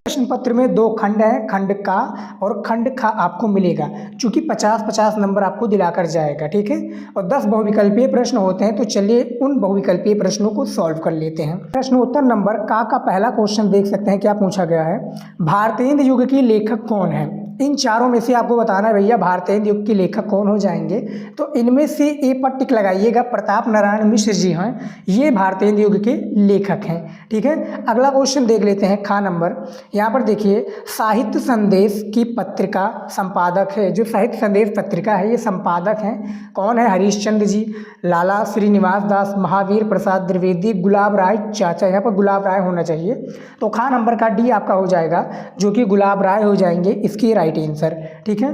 प्रश्न पत्र में 2 खंड है, खंड का और खंड खा आपको मिलेगा, चूंकि 50-50 नंबर आपको दिलाकर जाएगा, ठीक है। और 10 बहुविकल्पीय प्रश्न होते हैं, तो चलिए उन बहुविकल्पीय प्रश्नों को सॉल्व कर लेते हैं। प्रश्नोत्तर नंबर का पहला क्वेश्चन देख सकते हैं क्या पूछा गया है, भारतेंदु युग की लेखक कौन है। इन चारों में से आपको बताना है भैया भारतेंदु युग के लेखक कौन हो जाएंगे, तो इनमें से ए पर टिक लगाइएगा, प्रताप नारायण मिश्र जी हैं, ये भारतेंदु युग के लेखक हैं, ठीक है। अगला क्वेश्चन देख लेते हैं खा नंबर। यहाँ पर देखिए साहित्य संदेश की पत्रिका संपादक है, जो साहित्य संदेश पत्रिका है ये संपादक हैं कौन है, हरीशचंद्र जी, लाला श्रीनिवास दास, महावीर प्रसाद द्विवेदी, गुलाब राय चाचा, यहाँ पर गुलाब राय होना चाहिए, तो खा नंबर का डी आपका हो जाएगा, जो कि गुलाब राय हो जाएंगे इसकी राइट आंसर, ठीक है।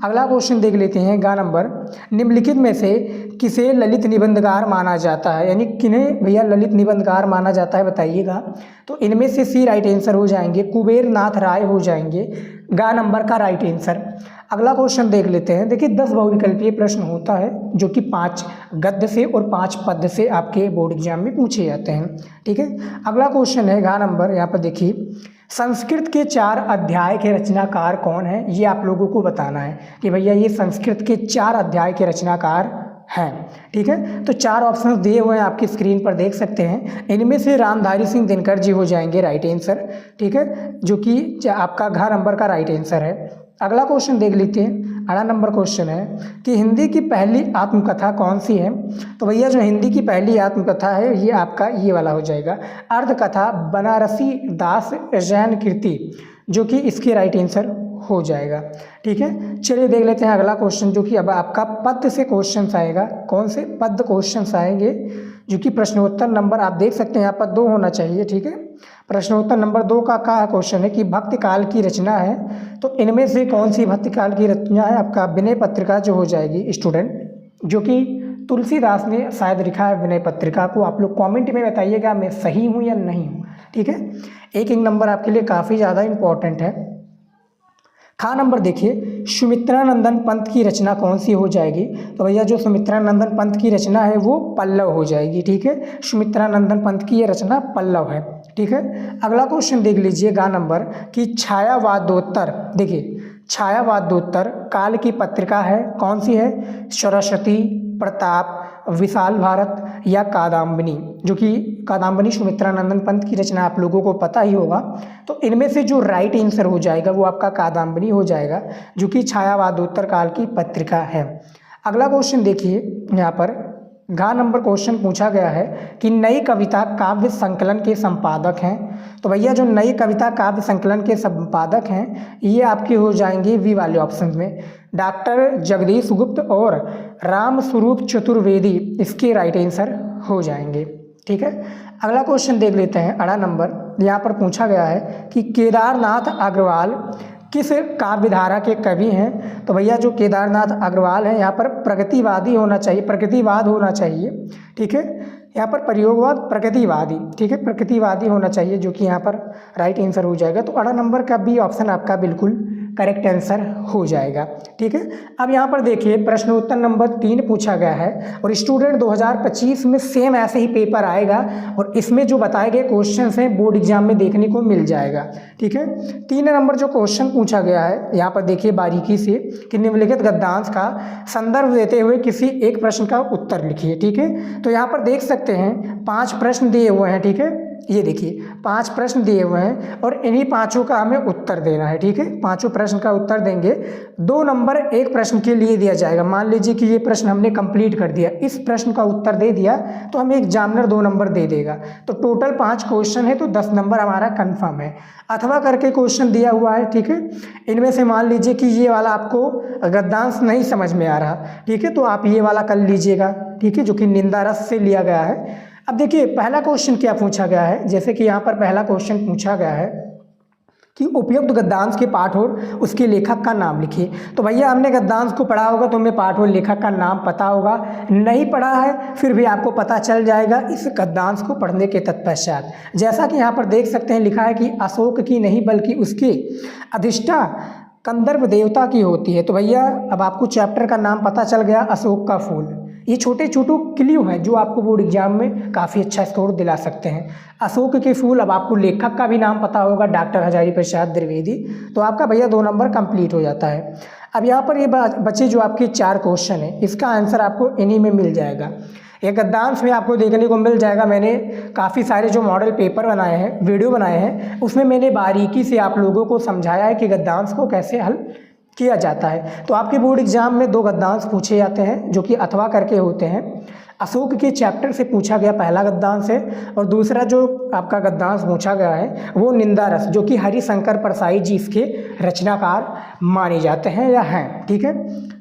अगला क्वेश्चन देख लेते हैं गा नंबर। निम्नलिखित में से किसे ललित निबंधकार माना जाता है, यानी किन्हें भैया ललित निबंधकार माना जाता है बताइएगा, तो इनमें से सी राइट आंसर हो जाएंगे, कुबेर नाथ राय हो जाएंगे गा नंबर का राइट आंसर। अगला क्वेश्चन देख लेते हैं। देखिए 10 बहुविकल्पीय प्रश्न होता है, जो कि 5 गद्य से और 5 पद्य से आपके बोर्ड एग्जाम में पूछे जाते हैं, ठीक है। अगला क्वेश्चन है गा नंबर, यहाँ पर देखिए संस्कृत के 4 अध्याय के रचनाकार कौन है, ये आप लोगों को बताना है कि भैया ये संस्कृत के 4 अध्याय के रचनाकार हैं, ठीक है। तो 4 ऑप्शन दिए हुए हैं आपकी स्क्रीन पर देख सकते हैं, इनमें से रामधारी सिंह दिनकर जी हो जाएंगे राइट आंसर, ठीक है, जो कि आपका घ नंबर का राइट आंसर है। अगला क्वेश्चन देख लेते हैं। अगला नंबर क्वेश्चन है कि हिंदी की पहली आत्मकथा कौन सी है, तो भैया जो हिंदी की पहली आत्मकथा है ये आपका ये वाला हो जाएगा, अर्धकथा बनारसी दास जैन कीर्ति, जो कि इसकी राइट आंसर हो जाएगा, ठीक है। चलिए देख लेते हैं अगला क्वेश्चन, जो कि अब आपका पद्य से क्वेश्चन आएगा, कौन से पद्य क्वेश्चन आएंगे, जो कि प्रश्नोत्तर नंबर आप देख सकते हैं यहाँ पर 2 होना चाहिए, ठीक है। प्रश्नोत्तर नंबर 2 का क्वेश्चन है कि भक्ति काल की रचना है, तो इनमें से कौन सी भक्ति काल की रचना है, आपका विनय पत्रिका जो हो जाएगी स्टूडेंट, जो कि तुलसीदास ने शायद लिखा है विनय पत्रिका को। आप लोग कमेंट में बताइएगा मैं सही हूँ या नहीं हूँ, ठीक है। एक नंबर आपके लिए काफ़ी ज़्यादा इंपॉर्टेंट है। खा नंबर देखिए सुमित्रानंदन पंत की रचना कौन सी हो जाएगी, तो भैया जो सुमित्रानंदन पंत की रचना है वो पल्लव हो जाएगी, ठीक है। सुमित्रानंदन पंत की ये रचना पल्लव है, ठीक है। अगला क्वेश्चन देख लीजिए गा नंबर कि छायावादोत्तर, देखिए छायावादोत्तर काल की पत्रिका है कौन सी है, सरस्वती, प्रताप, विशाल भारत या कादम्बिनी, जो कि कादम्बिनी सुमित्रानंदन पंत की रचना आप लोगों को पता ही होगा, तो इनमें से जो राइट आंसर हो जाएगा वो आपका कादम्बिनी हो जाएगा, जो कि छायावादोत्तर काल की पत्रिका है। अगला क्वेश्चन देखिए यहाँ पर घ नंबर क्वेश्चन पूछा गया है कि नई कविता काव्य संकलन के संपादक हैं, तो भैया जो नई कविता काव्य संकलन के संपादक हैं ये आपके हो जाएंगे वी वाले ऑप्शन में, डॉक्टर जगदीश गुप्त और राम स्वरूप चतुर्वेदी इसके राइट आंसर हो जाएंगे, ठीक है। अगला क्वेश्चन देख लेते हैं। अगला नंबर यहाँ पर पूछा गया है कि केदारनाथ अग्रवाल किस काव्यधारा के कवि हैं, तो भैया जो केदारनाथ अग्रवाल हैं यहाँ पर प्रगतिवादी होना चाहिए, प्रगतिवाद होना चाहिए, ठीक है। यहाँ पर प्रयोगवाद प्रगतिवादी, ठीक है, प्रगतिवादी होना चाहिए, जो कि यहाँ पर राइट आंसर हो जाएगा। तो अगला नंबर का बी ऑप्शन आपका बिल्कुल करेक्ट आंसर हो जाएगा, ठीक है। अब यहाँ पर देखिए प्रश्नोत्तर नंबर 3 पूछा गया है और स्टूडेंट 2025 में सेम ऐसे ही पेपर आएगा और इसमें जो बताए गए क्वेश्चन हैं बोर्ड एग्जाम में देखने को मिल जाएगा, ठीक है। 3 नंबर जो क्वेश्चन पूछा गया है यहाँ पर देखिए बारीकी से कि निम्नलिखित गद्यांश का संदर्भ देते हुए किसी एक प्रश्न का उत्तर लिखिए, ठीक है। तो यहाँ पर देख सकते हैं 5 प्रश्न दिए हुए हैं, ठीक है, ये देखिए 5 प्रश्न दिए हुए हैं और इन्हीं 5 का हमें उत्तर देना है, ठीक है। 5 प्रश्न का उत्तर देंगे, 2 नंबर एक प्रश्न के लिए दिया जाएगा। मान लीजिए कि ये प्रश्न हमने कंप्लीट कर दिया, इस प्रश्न का उत्तर दे दिया तो हमें एग्जामिनर 2 नंबर दे देगा, तो टोटल 5 क्वेश्चन है तो 10 नंबर हमारा कंफर्म है। अथवा करके क्वेश्चन दिया हुआ है, ठीक है, इनमें से मान लीजिए कि ये वाला आपको गद्यांश नहीं समझ में आ रहा, ठीक है, तो आप ये वाला कर लीजिएगा, ठीक है, जो कि निंदा रस से लिया गया है। अब देखिए पहला क्वेश्चन क्या पूछा गया है, जैसे कि यहाँ पर पहला क्वेश्चन पूछा गया है कि उपयुक्त गद्यांश के पाठ और उसके लेखक का नाम लिखिए। तो भैया हमने गद्यांश को पढ़ा होगा तो हमें पाठ और लेखक का नाम पता होगा, नहीं पढ़ा है फिर भी आपको पता चल जाएगा इस गद्यांश को पढ़ने के तत्पश्चात। जैसा कि यहाँ पर देख सकते हैं लिखा है कि अशोक की नहीं बल्कि उसके अधिष्ठा कंदर्प देवता की होती है। तो भैया अब आपको चैप्टर का नाम पता चल गया, अशोक का फूल, ये छोटे छोटे क्ल्यू हैं जो आपको बोर्ड एग्जाम में काफ़ी अच्छा स्कोर दिला सकते हैं। अशोक के फूल, अब आपको लेखक का भी नाम पता होगा, डॉक्टर हजारी प्रसाद द्विवेदी, तो आपका भैया 2 नंबर कंप्लीट हो जाता है। अब यहाँ पर ये बचे जो आपके 4 क्वेश्चन है, इसका आंसर आपको इन्हीं में मिल जाएगा। ये गद्यांश में आपको देखने को मिल जाएगा। मैंने काफ़ी सारे जो मॉडल पेपर बनाए हैं, वीडियो बनाए हैं, उसमें मैंने बारीकी से आप लोगों को समझाया है कि गद्यांश को कैसे हल किया जाता है। तो आपके बोर्ड एग्जाम में 2 गद्यांश पूछे जाते हैं जो कि अथवा करके होते हैं। अशोक के चैप्टर से पूछा गया पहला गद्यांश है, और दूसरा जो आपका गद्यांश पूछा गया है वो निंदा रस, जो कि हरिशंकर परसाई जी इसके रचनाकार माने जाते हैं या हैं। ठीक है,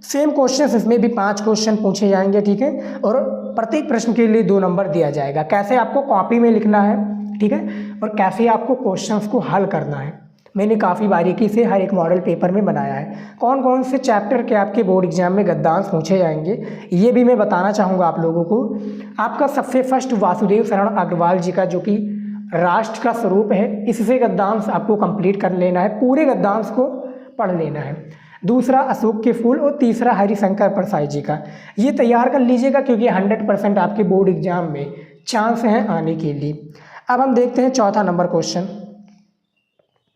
सेम क्वेश्चन इसमें भी 5 क्वेश्चन पूछे जाएंगे। ठीक है, और प्रत्येक प्रश्न के लिए 2 नंबर दिया जाएगा। कैसे आपको कॉपी में लिखना है, ठीक है, और कैसे आपको क्वेश्चंस को हल करना है, मैंने काफ़ी बारीकी से हर एक मॉडल पेपर में बनाया है। कौन कौन से चैप्टर के आपके बोर्ड एग्जाम में गद्यांश पूछे जाएंगे ये भी मैं बताना चाहूँगा आप लोगों को। आपका सबसे फर्स्ट वासुदेव शरण अग्रवाल जी का, जो कि राष्ट्र का स्वरूप है, इससे गद्यांश आपको कंप्लीट कर लेना है, पूरे गद्यांश को पढ़ लेना है। दूसरा अशोक के फूल, और तीसरा हरिशंकर परसाई जी का। ये तैयार कर लीजिएगा क्योंकि 100% आपके बोर्ड एग्जाम में चांस हैं आने के लिए। अब हम देखते हैं चौथा नंबर क्वेश्चन।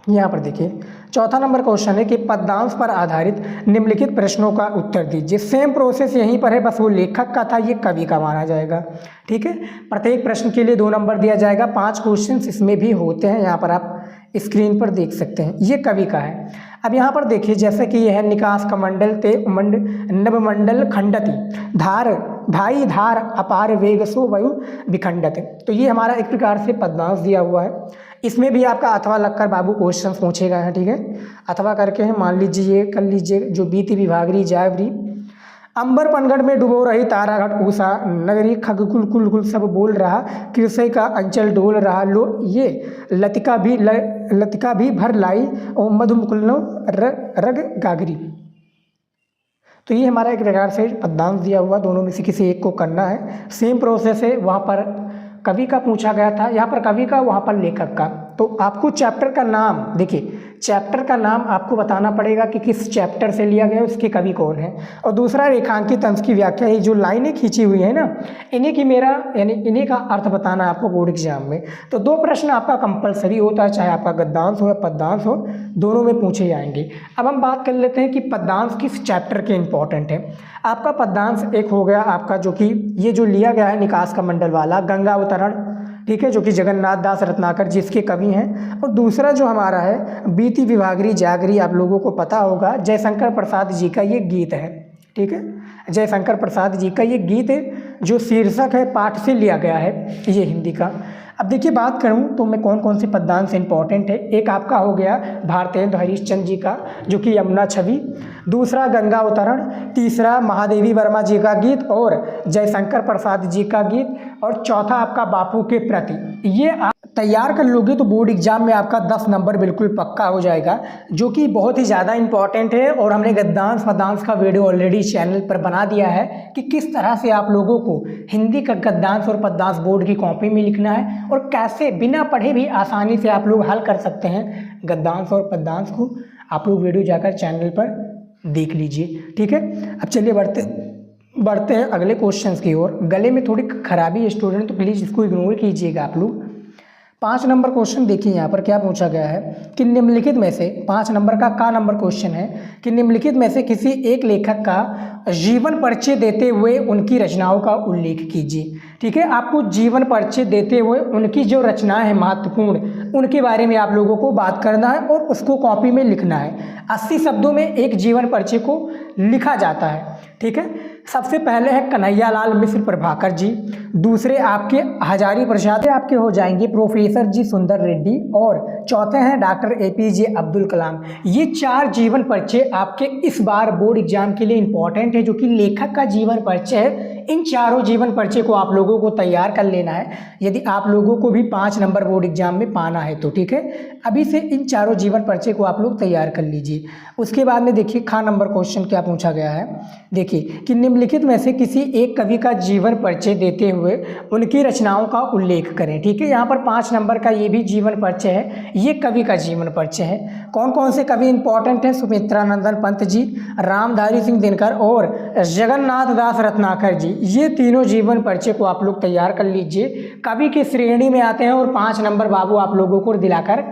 यहाँ पर देखिए, चौथा नंबर क्वेश्चन है कि पद्यांश पर आधारित निम्नलिखित प्रश्नों का उत्तर दीजिए। सेम प्रोसेस यहीं पर है, बस वो लेखक का था, ये कवि का माना जाएगा। ठीक है, प्रत्येक प्रश्न के लिए 2 नंबर दिया जाएगा। 5 क्वेश्चन इसमें भी होते हैं, यहाँ पर आप स्क्रीन पर देख सकते हैं। ये कवि का है। अब यहाँ पर देखिए, जैसे कि यह है निकास कमंडल ते उमंड नवमंडल खंडति धार धाई धार अपार वेग सो वायु विखंडत। तो ये हमारा एक प्रकार से पद्यांश दिया हुआ है। इसमें भी आपका अथवा लगकर बाबू क्वेश्चन पूछे गए हैं। ठीक है, अथवा करके हैं, मान लीजिए ये कर लीजिए, जो बीती विभागरी जावरी अंबर पनगढ़ में डुबो रही तारागढ़ ऊषा नगरी खगकुल कुल कुल सब बोल रहा कृषि का अंचल डोल रहा लो ये लतिका भी भर लाई और मधुमुकुलनो रग गागरी। तो ये हमारा एक प्रकार से पद्यांश दिया हुआ, दोनों में से किसी एक को करना है। सेम प्रोसेस है, वहाँ पर कवि का पूछा गया था, यहाँ पर कवि का, वहाँ पर लेखक का। तो आपको चैप्टर का नाम, देखिए चैप्टर का नाम आपको बताना पड़ेगा कि किस चैप्टर से लिया गया है, उसके कवि कौन है। और दूसरा रेखांकित अंश की व्याख्या, ये जो लाइनें खींची हुई है ना, इन्हीं की मेरा यानी इन्हीं का अर्थ बताना है आपको बोर्ड एग्जाम में। तो 2 प्रश्न आपका कंपलसरी होता है, चाहे आपका गद्यांश हो या पद्यांश हो, दोनों में पूछे जाएंगे। अब हम बात कर लेते हैं कि पद्यांश किस चैप्टर के इंपॉर्टेंट है। आपका पद्यांश एक हो गया आपका, जो कि ये जो लिया गया है निकास का मंडल वाला गंगा अवतरण, ठीक है, जो कि जगन्नाथ दास रत्नाकर जी इसके कवि हैं। और दूसरा जो हमारा है बीती विभागरी जागरी, आप लोगों को पता होगा जयशंकर प्रसाद जी का ये गीत है। ठीक है, जयशंकर प्रसाद जी का ये गीत है, जो शीर्षक है पाठ से लिया गया है, ये हिंदी का। अब देखिए बात करूं तो मैं कौन कौन से पद्यांश इंपॉर्टेंट है। एक आपका हो गया भारतेंद्र हरिश्चंद्र जी का, जो कि यमुना छवि। दूसरा गंगा अवतरण। तीसरा महादेवी वर्मा जी का गीत और जयशंकर प्रसाद जी का गीत। और चौथा आपका बापू के प्रति। ये आप तैयार कर लोगे तो बोर्ड एग्जाम में आपका 10 नंबर बिल्कुल पक्का हो जाएगा, जो कि बहुत ही ज़्यादा इंपॉर्टेंट है। और हमने गद्यांश पद्यांश का वीडियो ऑलरेडी चैनल पर बना दिया है कि किस तरह से आप लोगों को हिंदी का गद्यांश और पद्यांश बोर्ड की कॉपी में लिखना है, और कैसे बिना पढ़े भी आसानी से आप लोग हल कर सकते हैं गद्यांश और पद्यांश को। आप लोग वीडियो जाकर चैनल पर देख लीजिए। ठीक है, अब चलिए बढ़ते हैं अगले क्वेश्चंस की ओर। गले में थोड़ी खराबी है स्टूडेंट, तो प्लीज़ इसको इग्नोर कीजिएगा आप लोग। 5 नंबर क्वेश्चन देखिए, यहाँ पर क्या पूछा गया है कि निम्नलिखित में से 5 नंबर का नंबर क्वेश्चन है कि निम्नलिखित में से किसी एक लेखक का जीवन परिचय देते हुए उनकी रचनाओं का उल्लेख कीजिए। ठीक है, आपको जीवन परिचय देते हुए उनकी जो रचनाएं हैं महत्वपूर्ण, उनके बारे में आप लोगों को बात करना है और उसको कॉपी में लिखना है। 80 शब्दों में एक जीवन परिचय को लिखा जाता है। ठीक है, सबसे पहले है कन्हैयालाल मिश्र प्रभाकर जी। दूसरे आपके हजारी प्रसाद आपके हो जाएंगे प्रोफेसर जी सुंदर रेड्डी। और चौथे हैं डॉक्टर APJ अब्दुल कलाम। ये 4 जीवन परिचय आपके इस बार बोर्ड एग्जाम के लिए इंपॉर्टेंट है, जो कि लेखक का जीवन परिचय है। इन चारों जीवन परिचय को आप लोगों को तैयार कर लेना है, यदि आप लोगों को भी 5 नंबर बोर्ड एग्जाम में पाना है तो। ठीक है, अभी से इन चारों जीवन परिचय को आप लोग तैयार कर लीजिए। उसके बाद में देखिए नंबर क्वेश्चन क्या पूछा गया है। देखिए कि निम्नलिखित में से किसी एक कवि का जीवन परिचय देते हुए उनकी रचनाओं का उल्लेख करें। ठीक है, यहाँ पर 5 नंबर का ये भी जीवन परिचय है, ये कवि का जीवन परिचय है। कौन कौन से कवि इंपॉर्टेंट हैं? सुमित्रानंदन पंत जी, रामधारी सिंह दिनकर और जगन्नाथ दास रत्नाकर जी। ये तीनों जीवन परिचय को आप लोग तैयार कर लीजिए, कवि की श्रेणी में आते हैं और 5 नंबर बाबू आप लोगों को दिलाकर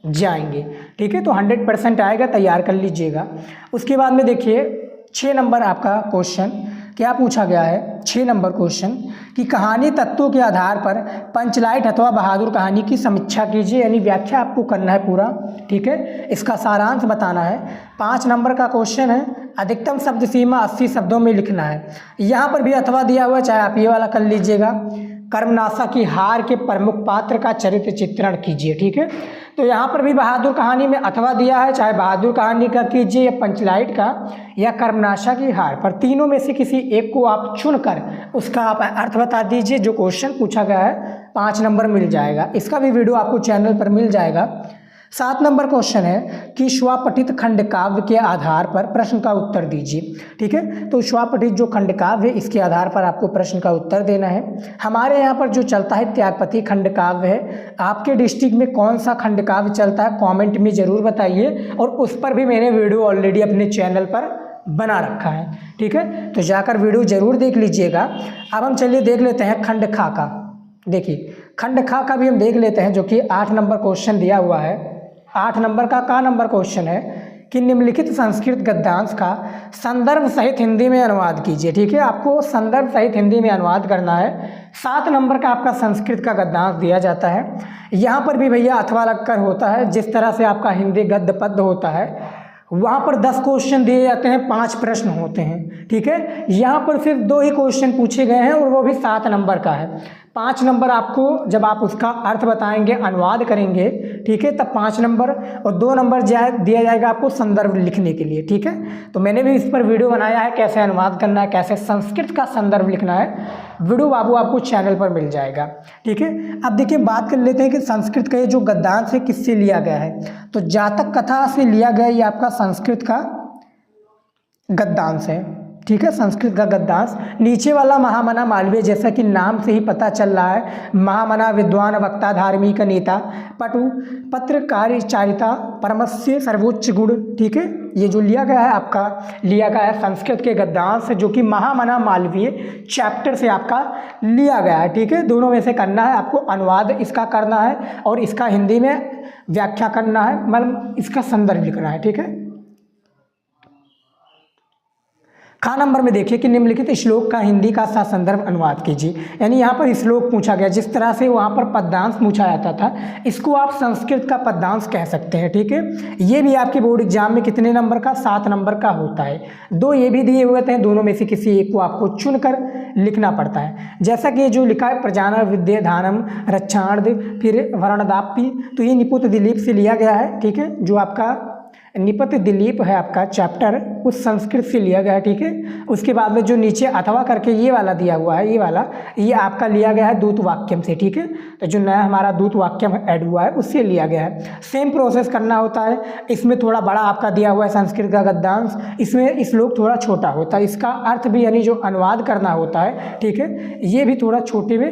जाएंगे। ठीक है, तो 100% आएगा, तैयार कर लीजिएगा। उसके बाद में देखिए 6 नंबर आपका क्वेश्चन क्या पूछा गया है। 6 नंबर क्वेश्चन कि कहानी तत्वों के आधार पर पंचलाइट अथवा बहादुर कहानी की समीक्षा कीजिए, यानी व्याख्या आपको करना है पूरा। ठीक है, इसका सारांश बताना है। 5 नंबर का क्वेश्चन है, अधिकतम शब्द सीमा 80 शब्दों में लिखना है। यहाँ पर भी अथवा दिया हुआ है, चाहे आप ये वाला कर लीजिएगा। कर्मनाशा की हार के प्रमुख पात्र का चरित्र चित्रण कीजिए। ठीक है, तो यहाँ पर भी बहादुर कहानी में अथवा दिया है, चाहे बहादुर कहानी का कीजिए या पंचलाइट का या कर्मनाशा की हार, पर तीनों में से किसी एक को आप चुनकर उसका आप अर्थ बता दीजिए। जो क्वेश्चन पूछा गया है 5 नंबर मिल जाएगा। इसका भी वीडियो आपको चैनल पर मिल जाएगा। 7 नंबर क्वेश्चन है कि स्वपठित खंड काव्य के आधार पर प्रश्न का उत्तर दीजिए। ठीक है, तो स्वपठित जो खंड काव्य है इसके आधार पर आपको प्रश्न का उत्तर देना है। हमारे यहाँ पर जो चलता है त्यागपति खंड काव्य है। आपके डिस्ट्रिक्ट में कौन सा खंड काव्य चलता है कमेंट में ज़रूर बताइए, और उस पर भी मैंने वीडियो ऑलरेडी अपने चैनल पर बना रखा है। ठीक है, तो जाकर वीडियो ज़रूर देख लीजिएगा। अब हम चलिए देख लेते हैं खंड खा का। देखिए खंड खा का भी हम देख लेते हैं, जो कि 8 नंबर क्वेश्चन दिया हुआ है। 8 नंबर का नंबर क्वेश्चन है कि निम्नलिखित संस्कृत गद्यांश का संदर्भ सहित हिंदी में अनुवाद कीजिए। ठीक है, आपको संदर्भ सहित हिंदी में अनुवाद करना है। 7 नंबर का आपका संस्कृत का गद्यांश दिया जाता है। यहाँ पर भी भैया अथवा लगकर होता है, जिस तरह से आपका हिंदी गद्य पद्य होता है वहाँ पर 10 क्वेश्चन दिए जाते हैं, 5 प्रश्न होते हैं। ठीक है, यहाँ पर सिर्फ 2 ही क्वेश्चन पूछे गए हैं और वो भी 7 नंबर का है। 5 नंबर आपको जब आप उसका अर्थ बताएंगे, अनुवाद करेंगे, ठीक है, तब 5 नंबर और 2 नंबर दिया जाएगा आपको संदर्भ लिखने के लिए। ठीक है, तो मैंने भी इस पर वीडियो बनाया है, कैसे अनुवाद करना है, कैसे संस्कृत का संदर्भ लिखना है। वीडियो बाबू आपको चैनल पर मिल जाएगा। ठीक है, अब देखिए बात कर लेते हैं कि संस्कृत का ये जो गद्यांश है किससे लिया गया है। तो जातक कथा से लिया गया ये आपका संस्कृत का गद्यांश है। ठीक है, संस्कृत का गद्यांश। नीचे वाला महामना मालवीय, जैसा कि नाम से ही पता चल रहा है, महामना विद्वान वक्ता धार्मिक नेता पटु पत्रकारिचारिता परमस्य सर्वोच्च गुण। ठीक है, ये जो लिया गया है आपका लिया गया है संस्कृत के गद्यांश, जो कि महामना मालवीय चैप्टर से आपका लिया गया है। ठीक है, दोनों में से करना है आपको, अनुवाद इसका करना है और इसका हिंदी में व्याख्या करना है, मतलब इसका संदर्भ लिखना है। ठीक है, खा नंबर में देखिए कि निम्नलिखित श्लोक का हिंदी का संदर्भ अनुवाद कीजिए। यानी यहाँ पर श्लोक पूछा गया, जिस तरह से वहाँ पर पद्यांश पूछा जाता था, इसको आप संस्कृत का पद्यांश कह सकते हैं। ठीक है, ये भी आपके बोर्ड एग्जाम में कितने नंबर का? 7 नंबर का होता है। 2 ये भी दिए हुए थे, दोनों में से किसी एक को आपको चुनकर लिखना पड़ता है। जैसा कि जो लिखा है प्रजाना विद्याधानम रक्षार्ध, फिर वर्णदापी, तो ये निपुत दिलीप से लिया गया है। ठीक है, जो आपका निपत दिलीप है आपका चैप्टर, उस संस्कृत से लिया गया है। ठीक है, उसके बाद में जो नीचे अथवा करके ये वाला दिया हुआ है, ये वाला ये आपका लिया गया है दूत वाक्यम से। ठीक है, तो जो नया हमारा दूत वाक्यम ऐड हुआ है उससे लिया गया है। सेम प्रोसेस करना होता है। इसमें थोड़ा बड़ा आपका दिया हुआ है संस्कृत का गद्यांश, इसमें श्लोक थोड़ा छोटा होता है। इसका अर्थ भी यानी जो अनुवाद करना होता है, ठीक है, ये भी थोड़ा छोटे में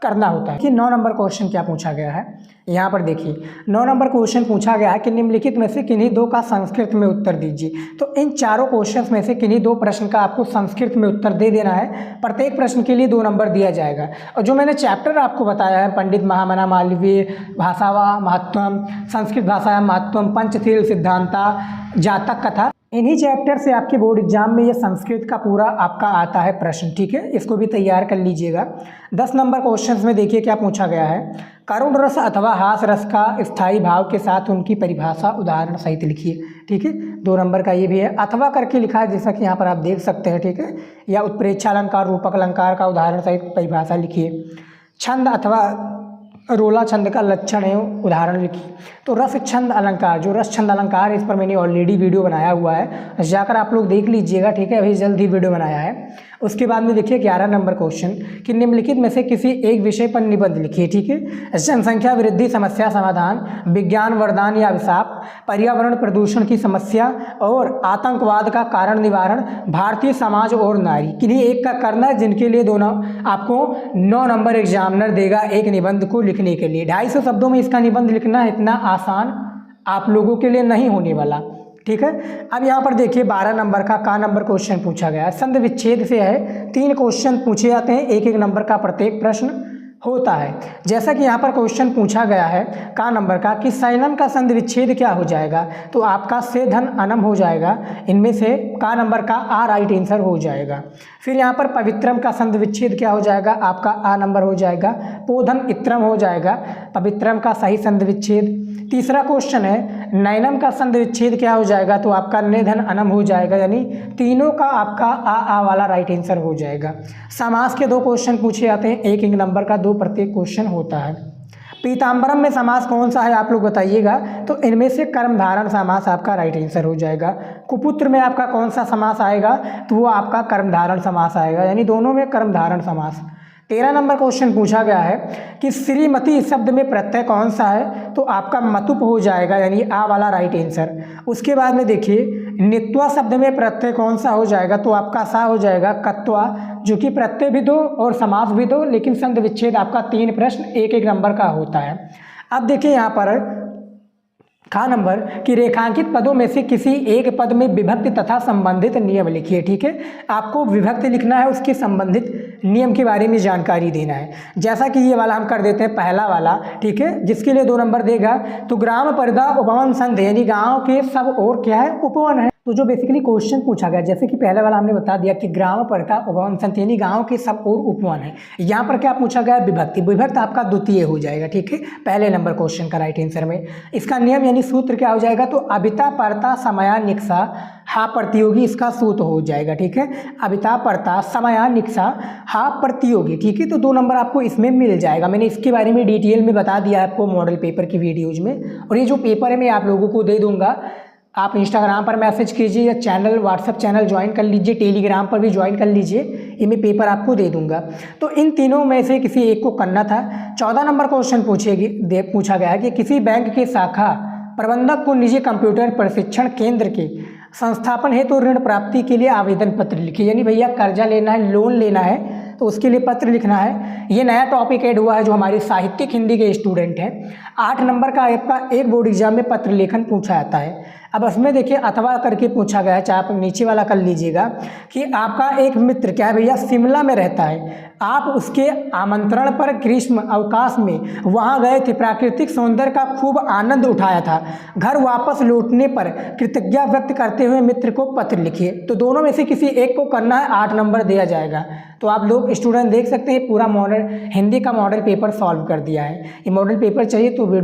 करना होता है। कि 9 नंबर क्वेश्चन क्या पूछा गया है, यहाँ पर देखिए 9 नंबर क्वेश्चन पूछा गया है कि निम्नलिखित में से किन्हीं 2 का संस्कृत में उत्तर दीजिए। तो इन चारों क्वेश्चन में से किन्हीं 2 प्रश्न का आपको संस्कृत में उत्तर दे देना है। प्रत्येक प्रश्न के लिए 2 नंबर दिया जाएगा। और जो मैंने चैप्टर आपको बताया है, पंडित महामना मालवीय भाषावा महत्वम, संस्कृत भाषा महत्वम, पंचशील सिद्धांता, जातक कथा, इन्हीं चैप्टर से आपके बोर्ड एग्जाम में ये संस्कृत का पूरा आपका आता है प्रश्न। ठीक है, इसको भी तैयार कर लीजिएगा। 10 नंबर क्वेश्चंस में देखिए क्या पूछा गया है। करुण रस अथवा हास रस का स्थायी भाव के साथ उनकी परिभाषा उदाहरण सहित लिखिए। ठीक है, 2 नंबर का ये भी है, अथवा करके लिखा है, जैसा कि यहाँ पर आप देख सकते हैं। ठीक है, या उत्प्रेक्षा अलंकार रूपक अलंकार का उदाहरण सहित परिभाषा लिखिए। छंद अथवा रोला छंद का लक्षण एवं उदाहरण लिखिए। तो रस छंद अलंकार, जो रस छंद अलंकार है, इस पर मैंने ऑलरेडी वीडियो बनाया हुआ है, जाकर आप लोग देख लीजिएगा। ठीक है, अभी जल्द ही वीडियो बनाया है। उसके बाद में देखिए 11 नंबर क्वेश्चन कि निम्नलिखित में से किसी एक विषय पर निबंध लिखिए, ठीक है। जनसंख्या वृद्धि समस्या समाधान, विज्ञान वरदान या अभिशाप, पर्यावरण प्रदूषण की समस्या और आतंकवाद का कारण निवारण, भारतीय समाज और नारी। किन्हीं एक का करना है, जिनके लिए दोनों आपको 9 नंबर एग्जामिनर देगा एक निबंध को लिखने के लिए। 250 शब्दों में इसका निबंध लिखना इतना आसान आप लोगों के लिए नहीं होने वाला, ठीक है। अब यहाँ पर देखिए 12 नंबर का नंबर क्वेश्चन पूछा गया है, संधि विच्छेद से है। 3 क्वेश्चन पूछे जाते हैं, एक एक नंबर का प्रत्येक प्रश्न होता है। जैसा कि यहाँ पर क्वेश्चन पूछा गया है का नंबर का कि सैनम का संधि विच्छेद क्या हो जाएगा, तो आपका से धन अनम हो जाएगा। इनमें से का नंबर का आ राइट आंसर हो जाएगा। फिर यहाँ पर पवित्रम का संधि विच्छेद क्या हो जाएगा, आपका आ नंबर हो जाएगा। पोधम इत्रम हो जाएगा पवित्रम का सही संधि विच्छेद। तीसरा क्वेश्चन है नैनम का संधि विच्छेद क्या हो जाएगा, तो आपका निधन अनम हो जाएगा, यानी तीनों का आपका आ वाला राइट आंसर हो जाएगा। समास के 2 क्वेश्चन पूछे जाते हैं, एक एक नंबर का 2 प्रत्येक क्वेश्चन होता है। पीताम्बरम में समास कौन सा है आप लोग बताइएगा, तो इनमें से कर्मधारण समास आपका राइट आंसर हो जाएगा। कुपुत्र में आपका कौन सा समास आएगा, तो वो आपका कर्मधारण समास आएगा, यानी दोनों में कर्मधारण समास। 13 नंबर क्वेश्चन पूछा गया है कि श्रीमती शब्द में प्रत्यय कौन सा है, तो आपका मतुप हो जाएगा, यानी आ वाला राइट आंसर। उसके बाद में देखिए नित्वा शब्द में प्रत्यय कौन सा हो जाएगा, तो आपका सा हो जाएगा कत्वा, जो कि प्रत्यय भी 2 और समास भी 2, लेकिन संधि विच्छेद आपका 3 प्रश्न एक एक नंबर का होता है। अब देखिए यहाँ पर का नंबर कि रेखांकित पदों में से किसी एक पद में विभक्ति तथा संबंधित नियम लिखिए, ठीक है। आपको विभक्ति लिखना है, उसके संबंधित नियम के बारे में जानकारी देना है। जैसा कि ये वाला हम कर देते हैं पहला वाला, ठीक है, जिसके लिए 2 नंबर देगा। तो ग्राम परिदा उपवन संध, यानी गाँव के सब और क्या है उपवन है। तो जो बेसिकली क्वेश्चन पूछा गया, जैसे कि पहले वाला हमने बता दिया कि ग्राम परिदा उपवन संध, यानी गाँव के सब और उपवन है। यहाँ पर क्या पूछा गया, विभक्ति। विभक्त आपका द्वितीय हो जाएगा, ठीक है, पहले नंबर क्वेश्चन का राइट आंसर में। इसका नियम यानी सूत्र क्या हो जाएगा, तो अबिता परता समया निक्सा हा प्रतियोगी, इसका सूत्र हो जाएगा, ठीक है। अबिता परता समया निक्सा हा प्रतियोगी, ठीक है। तो 2 नंबर आपको इसमें मिल जाएगा। मैंने इसके बारे में डिटेल में बता दिया है आपको मॉडल पेपर की वीडियोज में, और ये जो पेपर है मैं आप लोगों को दे दूंगा। आप इंस्टाग्राम पर मैसेज कीजिए या चैनल व्हाट्सएप चैनल ज्वाइन कर लीजिए, टेलीग्राम पर भी ज्वाइन कर लीजिए, ये मैं पेपर आपको दे दूंगा। तो इन तीनों में से किसी एक को करना था। 14 नंबर क्वेश्चन पूछा गया है कि किसी बैंक के शाखा प्रबंधक को निजी कंप्यूटर प्रशिक्षण केंद्र के संस्थापन हेतु तो ऋण प्राप्ति के लिए आवेदन पत्र लिखिए, यानी भैया कर्जा लेना है, लोन लेना है, तो उसके लिए पत्र लिखना है। ये नया टॉपिक ऐड हुआ है जो हमारे साहित्यिक हिंदी के स्टूडेंट हैं। 8 नंबर का आपका एक बोर्ड एग्जाम में पत्र लेखन पूछा जाता है। अब इसमें देखिए अथवा करके पूछा गया है, चाहे आप नीचे वाला कर लीजिएगा कि आपका एक मित्र क्या है भैया शिमला में रहता है, आप उसके आमंत्रण पर ग्रीष्म अवकाश में वहाँ गए थे, प्राकृतिक सौंदर्य का खूब आनंद उठाया था, घर वापस लौटने पर कृतज्ञता व्यक्त करते हुए मित्र को पत्र लिखिए। तो दोनों में से किसी एक को करना है, 8 नंबर दिया जाएगा। तो आप लोग स्टूडेंट देख सकते हैं पूरा मॉडल हिंदी का मॉडल पेपर सॉल्व कर दिया है। ये मॉडल पेपर चाहिए तो वीडियो